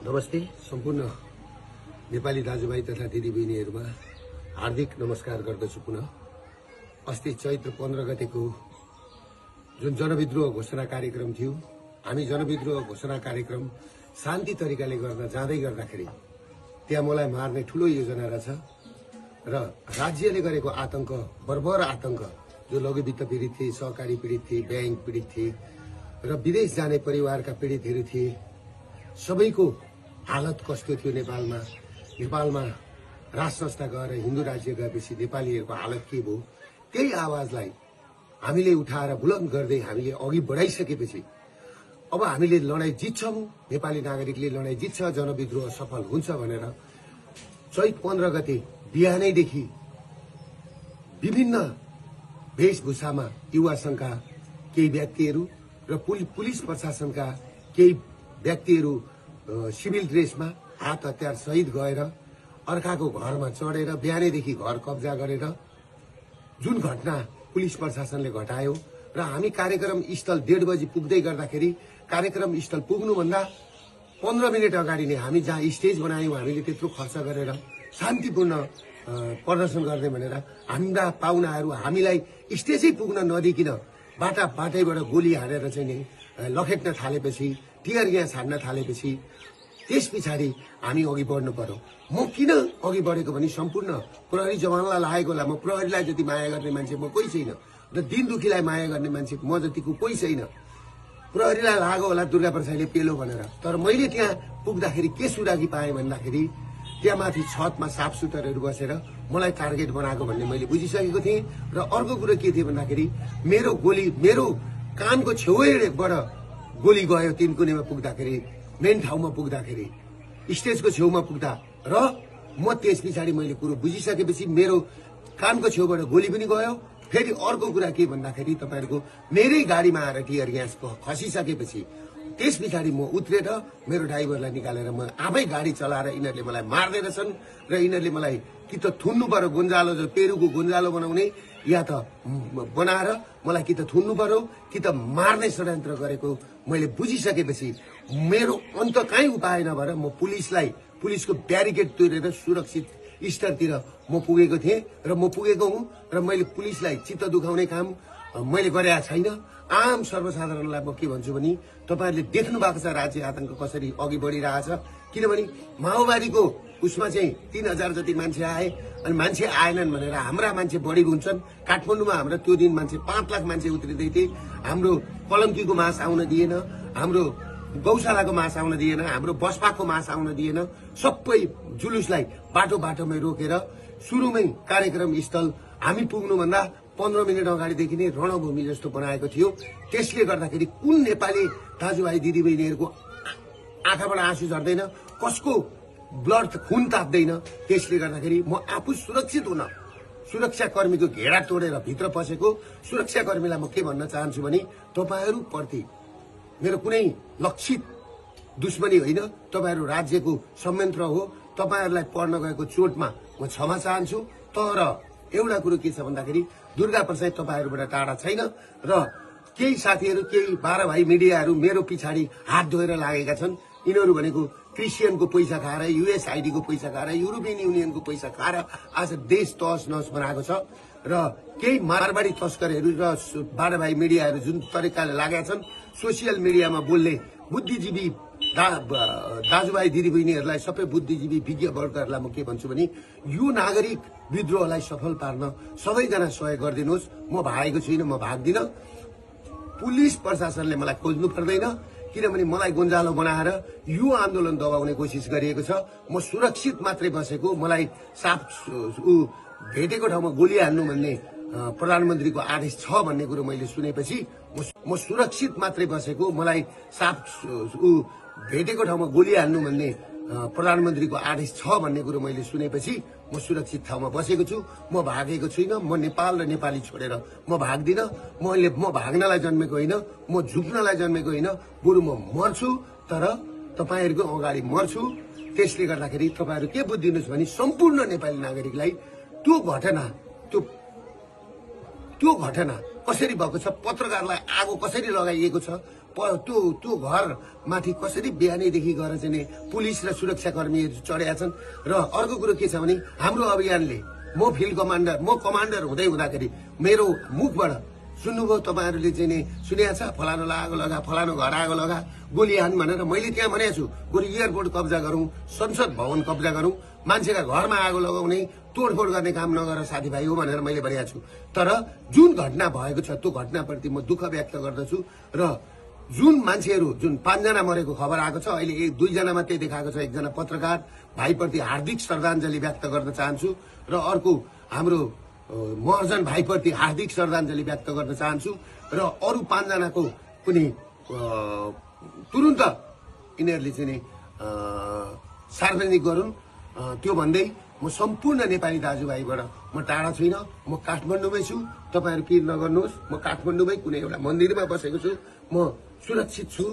नमस्ते सम्पूर्ण नेपाली दाजुभाइ तथा दिदीबहिनीहरुमा हार्दिक नमस्कार गर्दछु। पुनः अस्ति चैत्र 15 गतेको जुन जनविद्रोह घोषणा कार्यक्रम थियो, हामी जनविद्रोह घोषणा कार्यक्रम शान्ति तरिकाले गर्न जाँदै गर्दाखेरि त्यहाँ मलाई मार्ने ठूलो योजना रहेछ र राज्यले गरेको आतंक, बर्बर आतंक, जो लघुवित्त पीडित थिए, सहकारी पीडित थिए, बैंक पीडित थिए र विदेश जाने परिवारका पीडितहरू थिए, सबैको हालत कस्तो थियो। नेपालमा राज संस्था गएर हिन्दू राज्य गएपछि नेपालीहरूको हालत के भयो, त्यही आवाजलाई हामीले उठाएर बुलन्द गर्दै हामीले अघि बढाइसकेपछि अब हामीले लडाई जित्छौं, नेपाली नागरिकले लडाई जित्छ, जनविद्रोह सफल हुन्छ भनेर चैत 15 गते बिहानैदेखि विभिन्न वेशभूषामा युवा संघका केही व्यक्तिहरू र पुलिस प्रशासनका केही व्यक्तिहरू सिभिल ड्रेसमा हात हतियार सहित गएर अर्काको घरमा चढेर बिहानैदेखि घर कब्जा गरेर जुन घटना पुलिस प्रशासनले घटायो र हामी कार्यक्रम स्थल 1:30 बजे पुग्दै गर्दाखेरि कार्यक्रम स्थल पुग्नुभन्दा 15 मिनेट अगाडि नै हामी जहाँ स्टेज बनायौं, हामीले त्यत्रो खर्च गरेर शान्तिपूर्ण प्रदर्शन गर्ने भनेर हाम्रा पाहुनाहरू हामीलाई स्टेजै पुग्न नदिकिन बाटैबाट गोली हानेर चाहिँ नि लखेट्न थालेपछि, टियर ग्यास हान्न थालेपछि त्यस पछाडि हामी अघि बढ्नु पर्यो। म किन अघि बढेको भने सम्पूर्ण प्रहरी जवानलाई लागेको होला। म प्रहरीलाई जति माया गर्ने मान्छे म कोही छैन र दिन दुखीलाई माया गर्ने मान्छे म जतिको कोही छैन। प्रहरीलाई लाग्यो होला दुर्गा प्रसादले पेलो भनेर, तर मैले त्यहाँ पुग्दाखेरि के सुरागी पाएँ भन्दाखेरि त्यहाँ माथि छतमा साफ सुथरहरू बसेर मलाई टार्गेट बनाएको भन्ने मैले बुझिसकेको थिएँ। र अर्को कुरो के थियो भन्दाखेरि मेरो कानको छेउबाट गोली गयो। तिनकुनेमा पुग्दाखेरि, मेन ठाउँमा पुग्दाखेरि, स्टेजको छेउमा पुग्दा र म त्यस पछाडि मैले कुरो बुझिसकेपछि मेरो कानको छेउबाट गोली पनि गयो। फेरि अर्को कुरा के भन्दाखेरि तपाईहरुको मेरै गाडीमा आएर टियर ग्यास खसिसकेपछि त्यस पछाडि म उत्रेर मेरो ड्राइभरलाई निकालेर म आफै गाडी चलाएर यिनीहरूले मलाई मार्दै रहेछन् र यिनीहरूले मलाई कि त थुन्नु पर्यो, गुन्जालो पेरुको गुन्जालो बनाउने, या त बनाएर मलाई कि त थुन्नु पर्यो कि त मार्ने षड्यन्त्र गरेको मैले बुझिसकेपछि मेरो अन्त काहीँ उपाय नभएर म पुलिसको ब्यारिकेड तोडेर सुरक्षित स्तरतिर म पुगेको थिएँ र म पुगेको हुँ र मैले पुलिसलाई चित्त दुखाउने काम मैले गरेका छैन। आम सर्वसाधारणलाई म के भन्छु भने तपाईहरुले देख्नु भएको छ राज्य आतंक कसरी अघि बढिरहेछ। किनभने माओवादीको उसमा चाहिँ 3000 जति मान्छे आए अनि मान्छे आएनन् भनेर हाम्रा मान्छे बढी हुन्छन्। काठमाडौँमा हाम्रो त्यो दिन मान्छे 5 लाख मान्छे उत्रिदै थिए। हाम्रो पलङ्कीको मास आउन दिएन, हाम्रो गौशालाको मास आउन दिएन, हाम्रो बसपाको मास आउन दिएन। सबै जुलुसलाई बाटोमै रोकेर सुरुमै कार्यक्रम स्थल हामी पुग्नुभन्दा 15 मिनेट अगाडिदेखि नै रणभूमि जस्तो बनाएको थियो। त्यसले गर्दाखेरि कुन नेपाली दाजुभाइ दिदीबहिनीहरूको आँखाबाट आँसु झर्दैन, कसको ब्लड खुन ताप्दैन। त्यसले गर्दाखेरि म आफू सुरक्षित हुन सुरक्षाकर्मीको घेरा तोडेर भित्र पसेको सुरक्षाकर्मीलाई म के भन्न चाहन्छु भने तपाईहरु प्रति मेरो कुनै लक्षित दुश्मनी होइन, तपाईहरु राज्यको संयन्त्र हो। तपाईहरुलाई पर्न गएको चोटमा म क्षमा चाहन्छु। तर एउटा कुरो के छ भन्दाखेरि दुर्गा प्रसाद तपाईहरुबाट टाढा छैन र केही साथीहरु, केही 12 भाइ मिडियाहरु मेरो पछाडि हात धोएर लागेका छन्। यिनीहरु भनेको क्रिस्चियनको पैसा खाएर, युएसआईडी को पैसा खाएर, युरोपियन युनियनको पैसा खाएर आज देश तहस नहस बनाएको छ र केही मारवाडी तस्करहरू र 12 भाइ मिडियाहरु जुन तरिकाले लागेका छन् सोशल मिडियामा बोल्ने बुद्धिजीवी दाजुभाइ दिदीबहिनीहरूलाई, सबै बुद्धिजीवी विज्ञ वर्गहरूलाई म के भन्छु भने यो नागरिक विद्रोहलाई सफल पार्न सबैजना सहयोग गरिदिनुहोस्। म भागेको छुइनँ, म भाग्दिन। पुलिस प्रशासनले मलाई खोज्नु पर्दैन, किनभने मलाई गुन्जालो बनाएर यो आन्दोलन दबाउने कोसिस गरिएको छ। म सुरक्षित मात्रै बसेको, मलाई साफ भेटेको ठाउँमा गोली हान्नु भन्ने प्रधानमन्त्रीको आदेश छ भन्ने कुरो मैले सुनेपछि म सुरक्षित मात्रै बसेको, मलाई साफ भेटेको ठाउँमा गोली हान्नु भन्ने प्रधानमन्त्रीको आदेश छ भन्ने कुरो मैले सुनेपछि म सुरक्षित ठाउँमा बसेको छु। म भागेको छुइनँ। म नेपाल र नेपाली छोडेर म भाग्दिन। म भाग्नलाई जन्मेको होइन, म झुक्नलाई जन्मेको होइन, बरु म मर्छु, तर तपाईहरुको अगाडि मर्छु। त्यसले गर्दाखेरि तपाईहरु के बुझ्दिनुस् भने सम्पूर्ण नेपाली नागरिकलाई त्यो घटना कसरी भएको छ, पत्रकारलाई आगो कसरी लगाइएको छ, त्यो घर माथि कसरी बिहानैदेखि गएर चाहिँ नि पुलिस र सुरक्षाकर्मीहरू चढेका छन्। र अर्को कुरो के छ भने हाम्रो अभियानले म फिल्ड कमान्डर हुँदै हुँदाखेरि मेरो मुखबाट सुन्नुभयो तपाईहरुले चाहिँ नि सुनेको छ फलानो आगो लगा फलानो घर आगो लगा गोली हान भनेर मैले त्यहाँ भनेको छु गोली एयरपोर्ट कब्जा गरौं संसद भवन कब्जा गरौं मान्छेका घरमा आगो लगाउने तोडफोड गर्ने काम नगर साथीभाइ हो भनेर मैले भनेको छु। तर जुन घटना भएको छ त्यो घटनाप्रति म दुःख व्यक्त गर्दछु र जुन मान्छेहरू जुन 5 जना मरेको खबर आएको छ अहिले 2 जना मात्रै देखाएको छ। एकजना पत्रकार भाइप्रति हार्दिक श्रद्धाञ्जली व्यक्त गर्न चाहन्छु र अर्को हाम्रो महर्जन भाइप्रति हार्दिक श्रद्धाञ्जली व्यक्त गर्न चाहन्छु र अरु 5 जनाको पनि तुरुन्त यिनीहरूले चाहिँ नि सार्वजनिक गरून् त्यो भन्दै म सम्पूर्ण नेपाली दाजुभाइबाट म टाढा छैन। म काठमाडौँमै छु। तपाईहरु पिर नगर्नुहोस्। म काठमाडौँमै कुनै एउटा मन्दिरमा बसेको छु। म सुरक्षित छु।